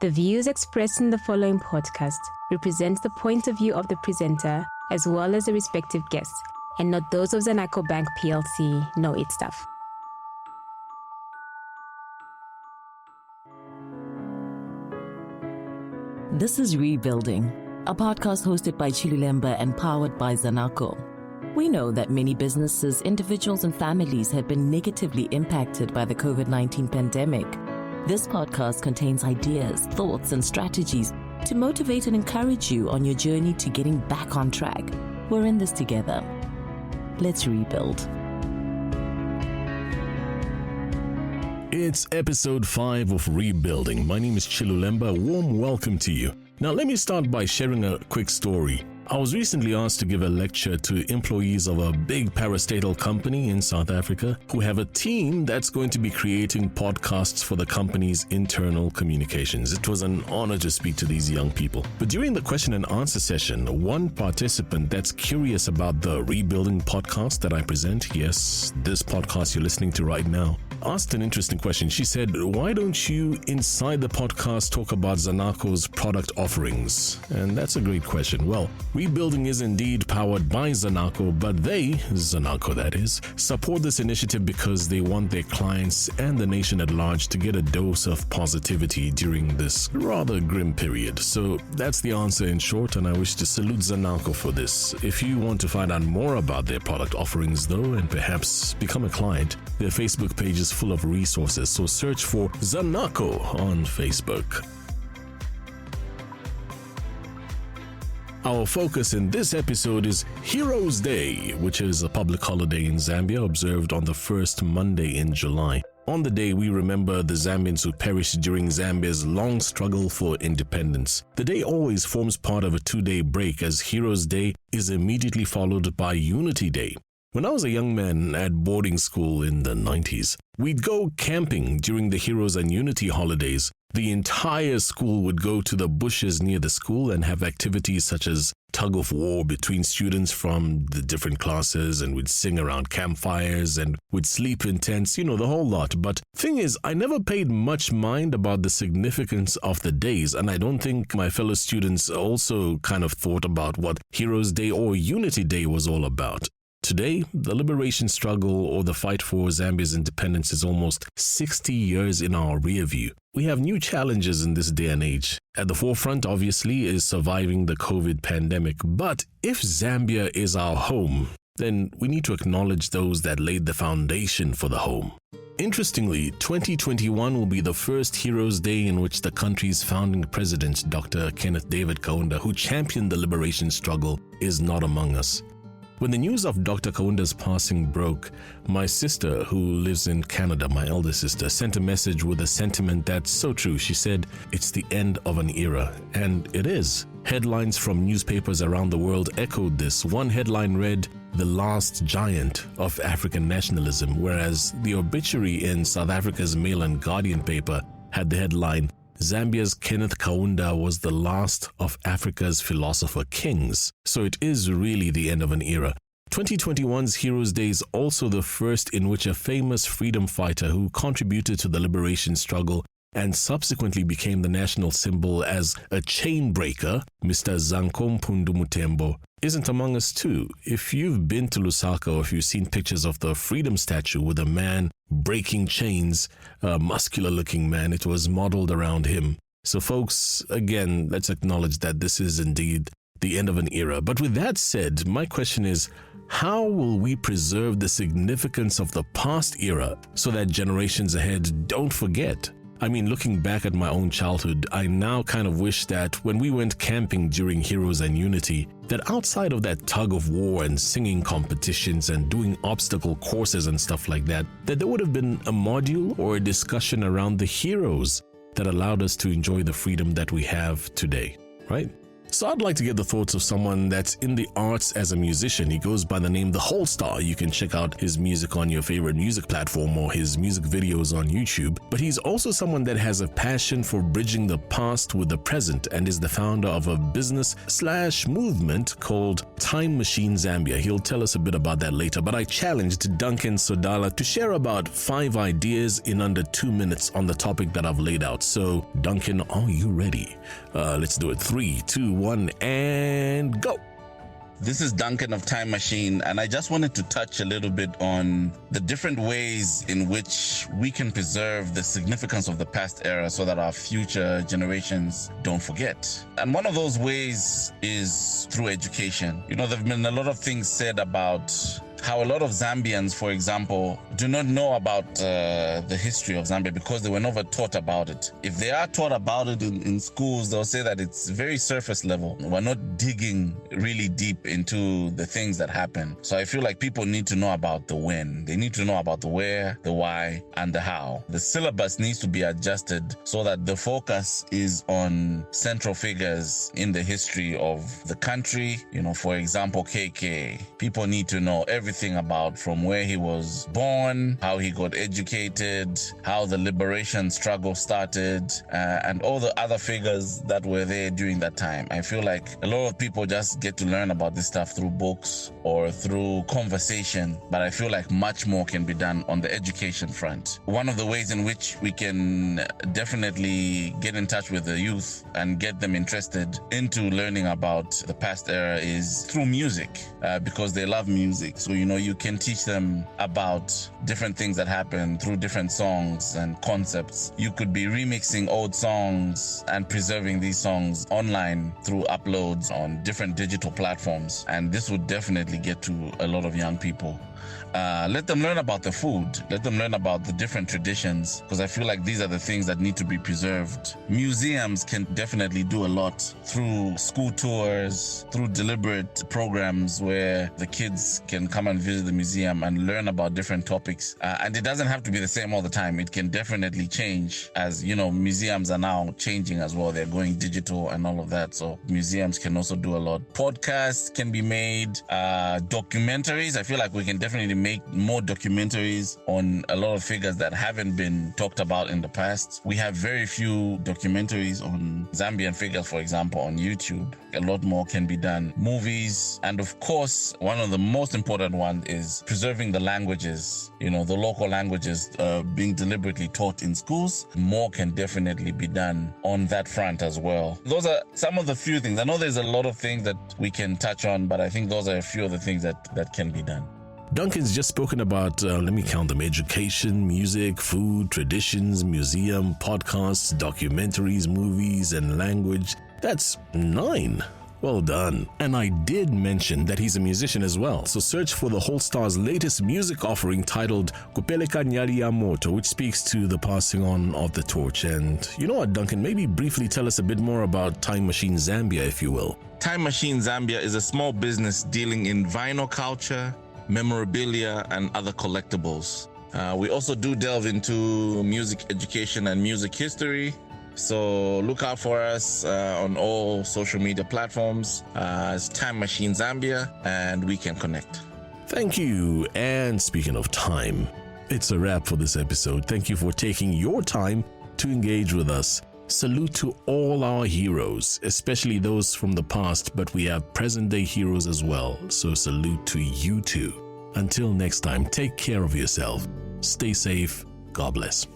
The views expressed in the following podcast represent the point of view of the presenter as well as the respective guests, and not those of Zanaco Bank PLC, Know It Stuff. This is Rebuilding, a podcast hosted by Chilulemba and powered by Zanaco. We know that many businesses, individuals, and families have been negatively impacted by the COVID-19 pandemic. This podcast contains ideas, thoughts, and strategies to motivate and encourage you on your journey to getting back on track. We're in this together. Let's rebuild. It's episode 5 of Rebuilding. My name is Chilulemba. Warm welcome to you. Now, let me start by sharing a quick story. I was recently asked to give a lecture to employees of a big parastatal company in South Africa who have a team that's going to be creating podcasts for the company's internal communications. It was an honor to speak to these young people. But during the question and answer session, one participant that's curious about the Rebuilding podcast that I present, yes, this podcast you're listening to right now, asked an interesting question. She said, why don't you inside the podcast talk about Zanaco's product offerings? And that's a great question. Well, Rebuilding is indeed powered by Zanaco, but they, Zanaco that is, support this initiative because they want their clients and the nation at large to get a dose of positivity during this rather grim period. So that's the answer in short, and I wish to salute Zanaco for this. If you want to find out more about their product offerings though, and perhaps become a client, their Facebook page is full of resources, so search for Zanaco on Facebook. Our focus in this episode is Heroes Day, which is a public holiday in Zambia observed on the first Monday in July. On the day, we remember the Zambians who perished during Zambia's long struggle for independence. The day always forms part of a 2-day break, as Heroes Day is immediately followed by Unity Day. When I was a young man at boarding school in the 90s, we'd go camping during the Heroes and Unity holidays. The entire school would go to the bushes near the school and have activities such as tug of war between students from the different classes, and we'd sing around campfires and we'd sleep in tents, the whole lot. But thing is, I never paid much mind about the significance of the days, and I don't think my fellow students also kind of thought about what Heroes Day or Unity Day was all about. Today, the liberation struggle or the fight for Zambia's independence is almost 60 years in our rear view. We have new challenges in this day and age. At the forefront, obviously, is surviving the COVID pandemic. But if Zambia is our home, then we need to acknowledge those that laid the foundation for the home. Interestingly, 2021 will be the first Heroes Day in which the country's founding president, Dr. Kenneth David Kaunda, who championed the liberation struggle, is not among us. When the news of Dr. Kaunda's passing broke, my sister, who lives in Canada, my elder sister, sent a message with a sentiment that's so true. She said, it's the end of an era. And it is. Headlines from newspapers around the world echoed this. One headline read, "The Last Giant of African Nationalism," whereas the obituary in South Africa's Mail and Guardian paper had the headline, "Zambia's Kenneth Kaunda was the last of Africa's philosopher kings." So it is really the end of an era. 2021's Heroes Day is also the first in which a famous freedom fighter who contributed to the liberation struggle and subsequently became the national symbol as a chain breaker, Mr. Zanko Mpundu Mutembo, isn't among us too. If you've been to Lusaka or if you've seen pictures of the freedom statue with a man breaking chains, a muscular-looking man, it was modeled around him. So folks, again, let's acknowledge that this is indeed the end of an era. But with that said, my question is, how will we preserve the significance of the past era so that generations ahead don't forget? I mean, looking back at my own childhood, I now kind of wish that when we went camping during Heroes and Unity, that outside of that tug of war and singing competitions and doing obstacle courses and stuff like that, that there would have been a module or a discussion around the heroes that allowed us to enjoy the freedom that we have today, right? So I'd like to get the thoughts of someone that's in the arts as a musician. He goes by the name The Whole Star. You can check out his music on your favorite music platform or his music videos on YouTube. But he's also someone that has a passion for bridging the past with the present and is the founder of a business/movement called Time Machine Zambia. He'll tell us a bit about that later, but I challenged Duncan Sodala to share about 5 ideas in under 2 minutes on the topic that I've laid out. So Duncan, are you ready? Let's do it. 3, 2, 1, and go. This is Duncan of Time Machine, and I just wanted to touch a little bit on the different ways in which we can preserve the significance of the past era so that our future generations don't forget. And one of those ways is through education. You know, there have been a lot of things said about how a lot of Zambians, for example, do not know about the history of Zambia because they were never taught about it. If they are taught about it in schools, they'll say that it's very surface level. We're not digging really deep into the things that happen. So I feel like people need to know about the when. They need to know about the where, the why, and the how. The syllabus needs to be adjusted so that the focus is on central figures in the history of the country. You know, for example, KK. People need to know everything about from where he was born, how he got educated, how the liberation struggle started, and all the other figures that were there during that time. I feel like a lot of people just get to learn about this stuff through books or through conversation, but I feel like much more can be done on the education front. One of the ways in which we can definitely get in touch with the youth and get them interested into learning about the past era is through music, because they love music. So, you know, you can teach them about different things that happen through different songs and concepts. You could be remixing old songs and preserving these songs online through uploads on different digital platforms. And this would definitely get to a lot of young people. Let them learn about the food. Let them learn about the different traditions, because I feel like these are the things that need to be preserved. Museums can definitely do a lot through school tours, through deliberate programs where the kids can come and visit the museum and learn about different topics. And it doesn't have to be the same all the time. It can definitely change, as, you know, museums are now changing as well. They're going digital and all of that. So museums can also do a lot. Podcasts can be made, documentaries. I feel like we can definitely make more documentaries on a lot of figures that haven't been talked about in the past. We have very few documentaries on Zambian figures, for example, on YouTube. A lot more can be done. Movies, and of course, one of the most important ones is preserving the languages. You know, the local languages being deliberately taught in schools. More can definitely be done on that front as well. Those are some of the few things. I know there's a lot of things that we can touch on, but I think those are a few of the things that can be done. Duncan's just spoken about, let me count them, education, music, food, traditions, museum, podcasts, documentaries, movies, and language. That's 9. Well done. And I did mention that he's a musician as well, so search for The Whole Star's latest music offering titled Kupeleka Nyali ya Moto, which speaks to the passing on of the torch. And you know what, Duncan, maybe briefly tell us a bit more about Time Machine Zambia, if you will. Time Machine Zambia is a small business dealing in vinyl culture, memorabilia, and other collectibles. We also do delve into music education and music history. So look out for us on all social media platforms as Time Machine Zambia, and we can connect. Thank you. And speaking of time, it's a wrap for this episode. Thank you for taking your time to engage with us. Salute to all our heroes, especially those from the past, but we have present-day heroes as well, so salute to you too. Until next time, take care of yourself. Stay safe. God bless.